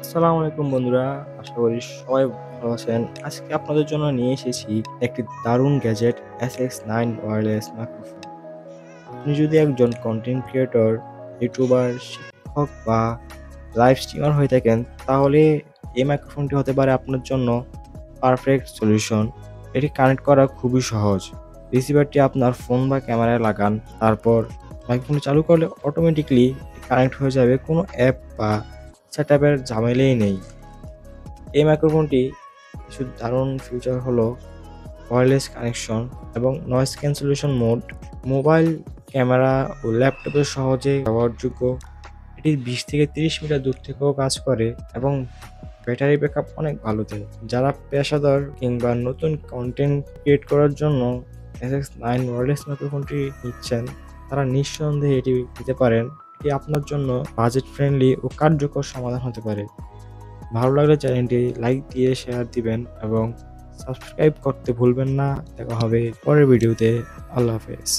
আসসালামু আলাইকুম বন্ধুরা, আশা করি সবাই ভালো আছেন। আজকে আপনাদের জন্য নিয়ে এসেছি একটি দারুণ গ্যাজেট SX9 ওয়্যারলেস মাইক্রোফোন। আপনি যদি একজন কন্টেন্ট ক্রিয়েটর, ইউটিউবার, শিক্ষক বা লাইভ স্ট্রিমার হয়ে থাকেন, তাহলে এই মাইক্রোফোনটি হতে পারে আপনার জন্য পারফেক্ট সলিউশন। এটি কানেক্ট করা খুবই সহজ। রিসিভারটি আপনার ফোন বা ক্যামেরায় লাগান, তারপর মাইক্রোফোনটি চালু করলে অটোমেটিক্যালি কানেক্ট হয়ে যাবে। কোনো অ্যাপ বা সেটআপের ঝামেলাই নেই। এই মাইক্রোফোনটি কিছু দারুণ ফিচার হলো ওয়্যারলেস কানেকশন এবং noise cancellation mode. Mobile camera ও ল্যাপটপে সহজে ব্যবহারযোগ্য। এটি 20 থেকে 30 মিটার দূর থেকেও কাজ করে এবং ব্যাটারি ব্যাকআপ অনেক ভালো দেয়। যারা পেশাদার কিংবা নতুন কন্টেন্ট ক্রিয়েট করার জন্য SX9 ওয়্যারলেস মাইক্রোফোনটি নিচ্ছেন, তারা নিঃসন্দেহে এটি নিতে পারেন। এটি আপনার জন্য বাজেট ফ্রেন্ডলি ও কার্যকর সমাধান হতে পারে। ভালো লাগলে চ্যানেলটি লাইক দিয়ে শেয়ার দিবেন এবং সাবস্ক্রাইব করতে ভুলবেন না। দেখা হবে পরের ভিডিওতে। আল্লাহ হাফেজ।